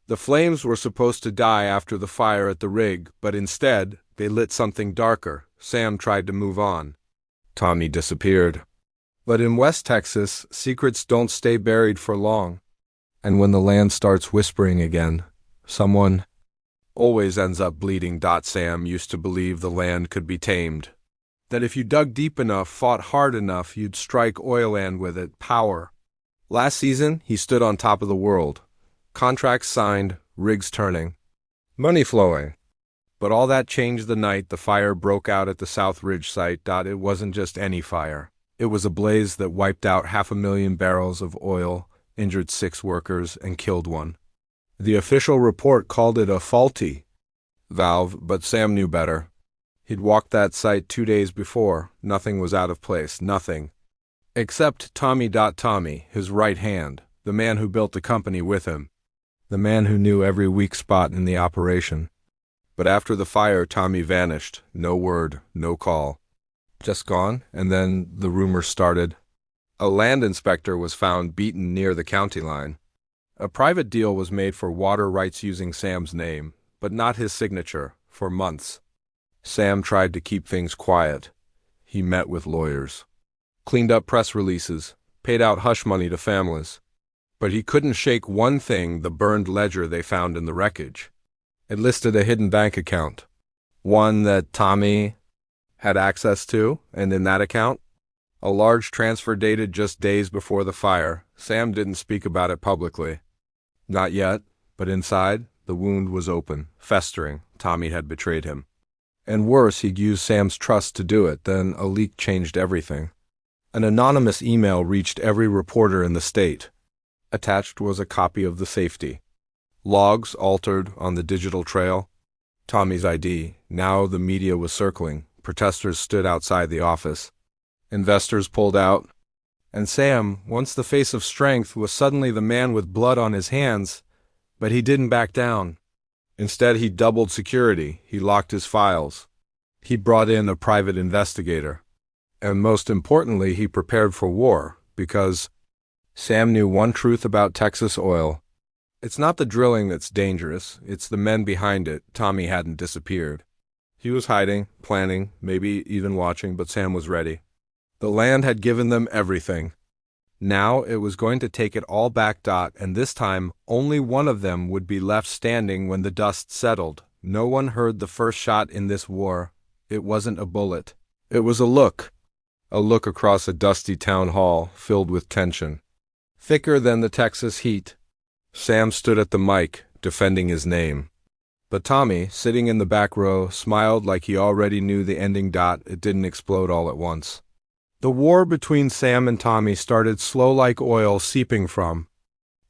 The flames were supposed to die after the fire at the rig, but instead, they lit something darker. Sam tried to move on. Tommy disappeared. But in West Texas, secrets don't stay buried for long. And when the land starts whispering again, someone always ends up bleeding. Sam used to believe the land could be tamed. That if you dug deep enough, fought hard enough, you'd strike oil land with it, power. Last season, he stood on top of the world. Contracts signed, rigs turning, money flowing. But all that changed the night the fire broke out at the South Ridge site. It wasn't just any fire. It was a blaze that wiped out 500,000 barrels of oil, injured 6 workers, and killed 1. The official report called it a faulty valve, but Sam knew better. He'd walked that site 2 days before. Nothing was out of place, nothing. Except Tommy, his right hand, the man who built the company with him. The man who knew every weak spot in the operation. But after the fire, Tommy vanished. No word, no call. Just gone, and then the rumor started. A land inspector was found beaten near the county line. A private deal was made for water rights using Sam's name, but not his signature, for months. Sam tried to keep things quiet. He met with lawyers, cleaned up press releases, paid out hush money to families. But he couldn't shake one thing: the burned ledger they found in the wreckage. It listed a hidden bank account, one that Tommy had access to, and in that account, a large transfer dated just days before the fire. Sam didn't speak about it publicly. Not yet, but inside, the wound was open, festering. Tommy had betrayed him. And worse, he'd used Sam's trust to do it. Then a leak changed everything. An anonymous email reached every reporter in the state. Attached was a copy of the safety logs altered on the digital trail. Tommy's ID. Now the media was circling. Protesters stood outside the office. Investors pulled out. And Sam, once the face of strength, was suddenly the man with blood on his hands. But he didn't back down. Instead, he doubled security. He locked his files. He brought in a private investigator. And most importantly, he prepared for war, because Sam knew one truth about Texas oil. It's not the drilling that's dangerous, it's the men behind it. Tommy hadn't disappeared. He was hiding, planning, maybe even watching, but Sam was ready. The land had given them everything. Now it was going to take it all back. And this time, only one of them would be left standing when the dust settled. No one heard the first shot in this war. It wasn't a bullet. It was a look across a dusty town hall filled with tension. Thicker than the Texas heat. Sam stood at the mic, defending his name. But Tommy, sitting in the back row, smiled like he already knew the ending. It didn't explode all at once. The war between Sam and Tommy started slow, like oil seeping from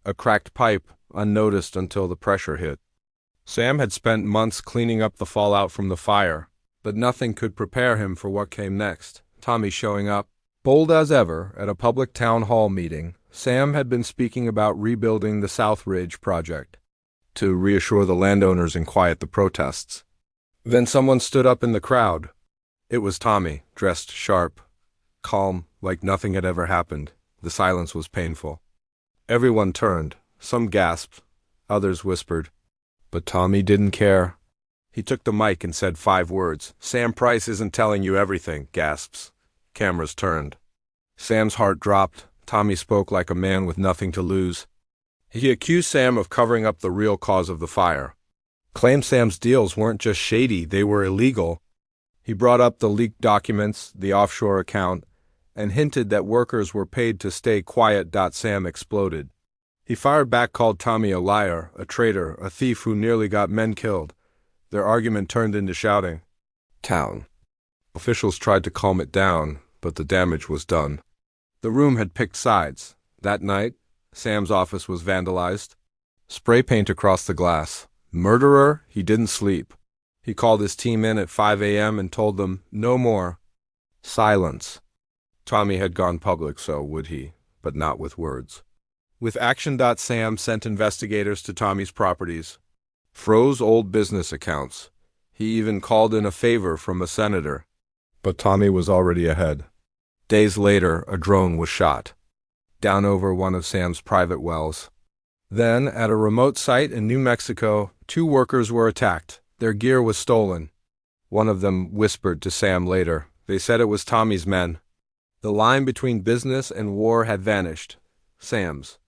a cracked pipe, unnoticed until the pressure hit. Sam had spent months cleaning up the fallout from the fire, but nothing could prepare him for what came next. Tommy showing up, bold as ever, at a public town hall meeting. Sam had been speaking about rebuilding the South Ridge project, to reassure the landowners and quiet the protests. Then someone stood up in the crowd. It was Tommy, dressed sharp, calm, like nothing had ever happened. The silence was painful. Everyone turned. Some gasped. Others whispered. But Tommy didn't care. He took the mic and said 5 words. "Sam Price isn't telling you everything," gasps. Cameras turned. Sam's heart dropped. Tommy spoke like a man with nothing to lose. He accused Sam of covering up the real cause of the fire. Claimed Sam's deals weren't just shady, they were illegal. He brought up the leaked documents, the offshore account, and hinted that workers were paid to stay quiet. Sam exploded. He fired back, called Tommy a liar, a traitor, a thief who nearly got men killed. Their argument turned into shouting. Town. Officials tried to calm it down, but the damage was done. The room had picked sides. That night, Sam's office was vandalized. Spray paint across the glass. Murderer? He didn't sleep. He called his team in at 5 a.m. and told them, no more. Silence. Tommy had gone public, so would he, but not with words. With action. Sam sent investigators to Tommy's properties, froze old business accounts. He even called in a favor from a senator. But Tommy was already ahead. Days later, a drone was shot down over one of Sam's private wells. Then, at a remote site in New Mexico, two workers were attacked. Their gear was stolen. One of them whispered to Sam later. They said it was Tommy's men. The line between business and war had vanished. Sam's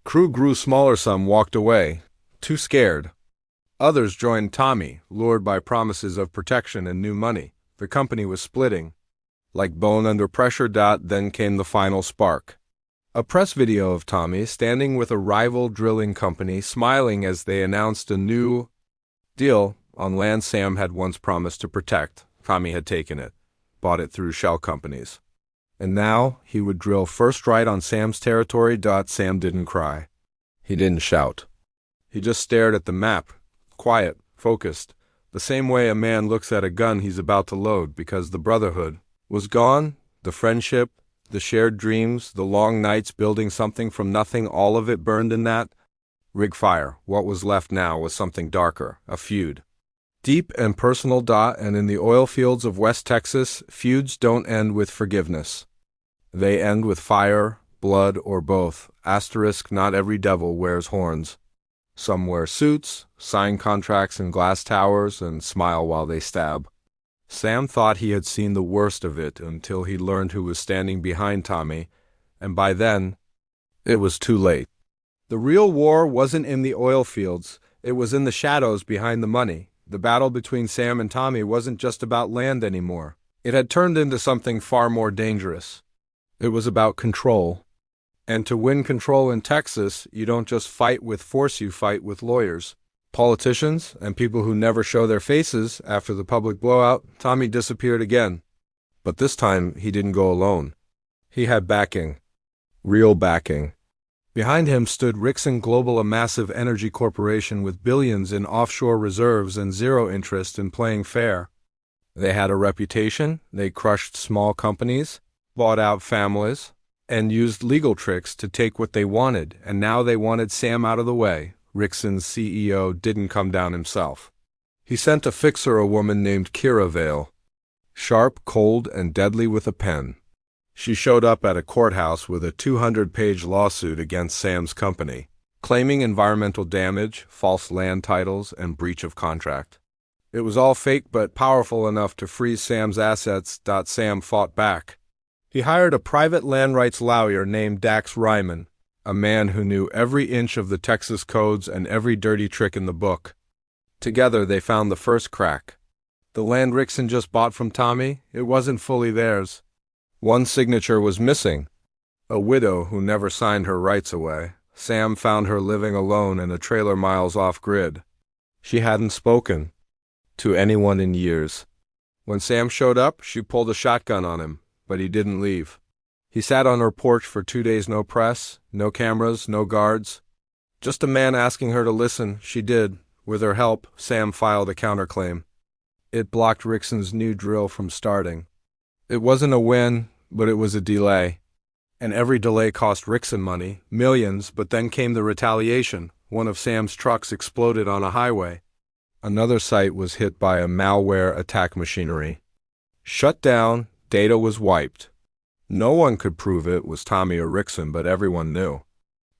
crew grew smaller. Some walked away, too scared. Others joined Tommy, lured by promises of protection and new money. The company was splitting. Like bone under pressure. Then came the final spark. A press video of Tommy standing with a rival drilling company, smiling as they announced a new deal on land Sam had once promised to protect. Tommy had taken it, bought it through shell companies. And now he would drill first right on Sam's territory. Sam didn't cry. He didn't shout. He just stared at the map, quiet, focused, the same way a man looks at a gun he's about to load, because the brotherhood was gone, the friendship, the shared dreams, the long nights building something from nothing, all of it burned in that rig fire. What was left now was something darker, a feud. Deep and personal. And in the oil fields of West Texas, feuds don't end with forgiveness. They end with fire, blood, or both. Asterisk, not every devil wears horns. Some wear suits, sign contracts in glass towers, and smile while they stab. Sam thought he had seen the worst of it until he learned who was standing behind Tommy, and by then, it was too late. The real war wasn't in the oil fields, it was in the shadows behind the money. The battle between Sam and Tommy wasn't just about land anymore. It had turned into something far more dangerous. It was about control. And to win control in Texas, you don't just fight with force, you fight with lawyers, politicians, and people who never show their faces. After the public blowout, Tommy disappeared again. But this time, he didn't go alone. He had backing. Real backing. Behind him stood Rickson Global, a massive energy corporation with billions in offshore reserves and zero interest in playing fair. They had a reputation, they crushed small companies, bought out families, and used legal tricks to take what they wanted, and now they wanted Sam out of the way. Rickson's CEO didn't come down himself. He sent a fixer, a woman named Kira Vale. Sharp, cold, and deadly with a pen. She showed up at a courthouse with a 200-page lawsuit against Sam's company, claiming environmental damage, false land titles, and breach of contract. It was all fake but powerful enough to freeze Sam's assets. Sam fought back. He hired a private land rights lawyer named Dax Ryman, a man who knew every inch of the Texas codes and every dirty trick in the book. Together they found the first crack. The land Rickson just bought from Tommy, it wasn't fully theirs. One signature was missing. A widow who never signed her rights away. Sam found her living alone in a trailer miles off-grid. She hadn't spoken to anyone in years. When Sam showed up, she pulled a shotgun on him, but he didn't leave. He sat on her porch for 2 days, no press, no cameras, no guards. Just a man asking her to listen. She did. With her help, Sam filed a counterclaim. It blocked Rickson's new drill from starting. It wasn't a win, but it was a delay. And every delay cost Rickson money, millions, but then came the retaliation. One of Sam's trucks exploded on a highway. Another site was hit by a malware attack machinery. Shut down, data was wiped. No one could prove it was Tommy or Rickson, but everyone knew.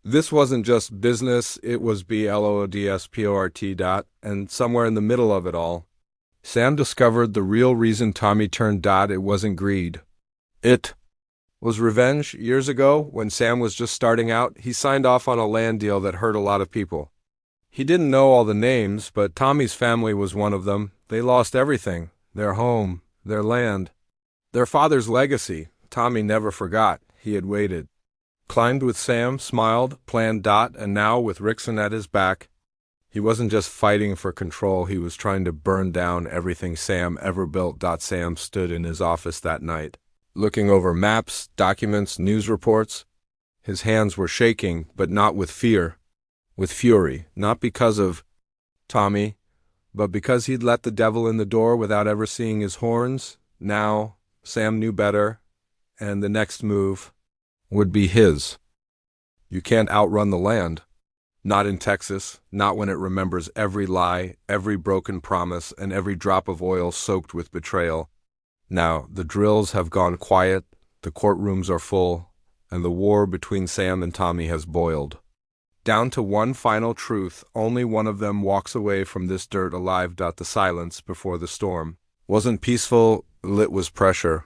This wasn't just business, it was BLOODSPORT. And somewhere in the middle of it all, Sam discovered the real reason Tommy turned. It wasn't greed. It was revenge. Years ago, when Sam was just starting out, he signed off on a land deal that hurt a lot of people. He didn't know all the names, but Tommy's family was one of them. They lost everything. Their home, their land, their father's legacy. Tommy never forgot. He had waited. Climbed with Sam, smiled, planned. And now, with Rickson at his back, he wasn't just fighting for control, he was trying to burn down everything Sam ever built. Sam stood in his office that night, looking over maps, documents, news reports. His hands were shaking, but not with fear, with fury, not because of Tommy, but because he'd let the devil in the door without ever seeing his horns. Now, Sam knew better, and the next move would be his. You can't outrun the land. Not in Texas, not when it remembers every lie, every broken promise, and every drop of oil soaked with betrayal. Now, the drills have gone quiet, the courtrooms are full, and the war between Sam and Tommy has boiled. Down to one final truth, only one of them walks away from this dirt alive. The silence before the storm wasn't peaceful, it was pressure,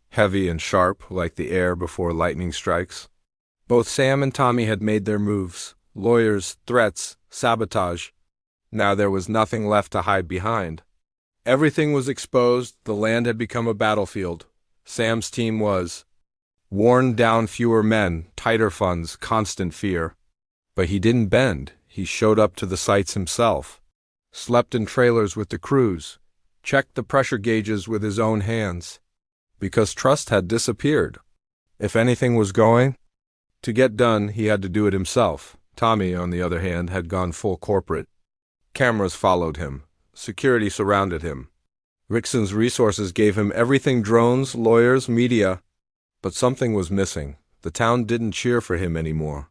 heavy and sharp like the air before lightning strikes. Both Sam and Tommy had made their moves, lawyers, threats, sabotage. Now there was nothing left to hide behind. Everything was exposed, the land had become a battlefield. Sam's team was worn down, fewer men, tighter funds, constant fear. But he didn't bend, he showed up to the sites himself. Slept in trailers with the crews, checked the pressure gauges with his own hands. Because trust had disappeared. If anything was going to get done, he had to do it himself. Tommy, on the other hand, had gone full corporate. Cameras followed him. Security surrounded him. Rickson's resources gave him everything: drones, lawyers, media. But something was missing. The town didn't cheer for him anymore.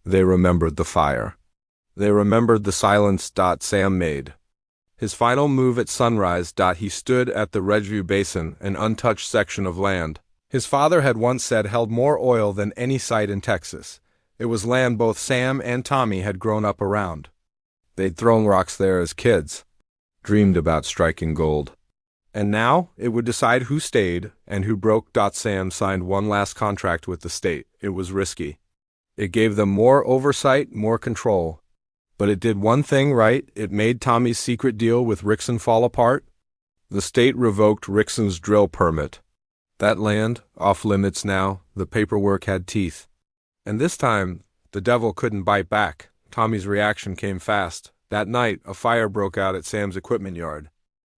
They remembered the fire. They remembered the silence Sam made. His final move at sunrise. He stood at the Redview Basin, an untouched section of land his father had once said held more oil than any site in Texas. It was land both Sam and Tommy had grown up around. They'd thrown rocks there as kids, dreamed about striking gold. And now it would decide who stayed and who broke. Sam signed one last contract with the state. It was risky. It gave them more oversight, more control. But it did one thing right: it made Tommy's secret deal with Rickson fall apart. The state revoked Rickson's drill permit. That land, off limits now, the paperwork had teeth. And this time, the devil couldn't bite back. Tommy's reaction came fast. That night, a fire broke out at Sam's equipment yard.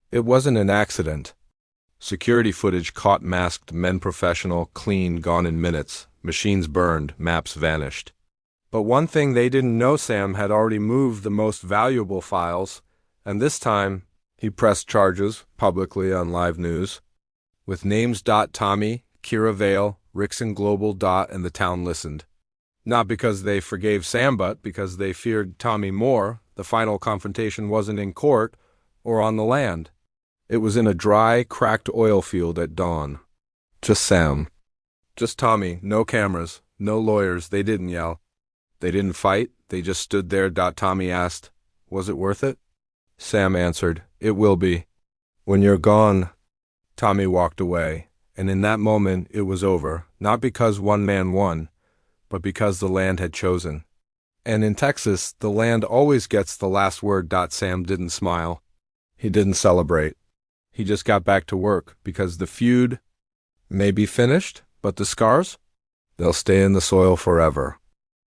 It wasn't an accident. Security footage caught masked men, professional, clean, gone in minutes. Machines burned, maps vanished. But one thing they didn't know: Sam had already moved the most valuable files, and this time, he pressed charges publicly on live news. With names: Tommy, Kira Vale, Rickson Global. And the town listened. Not because they forgave Sam, but because they feared Tommy more. The final confrontation wasn't in court or on the land. It was in a dry, cracked oil field at dawn. Just Sam. Just Tommy. No cameras. No lawyers. They didn't yell. They didn't fight. They just stood there. Tommy asked, "Was it worth it?" Sam answered, "It will be. When you're gone." Tommy walked away, and in that moment it was over, not because one man won, but because the land had chosen. And in Texas, the land always gets the last word. Sam didn't smile. He didn't celebrate. He just got back to work, because the feud may be finished, but the scars, they'll stay in the soil forever.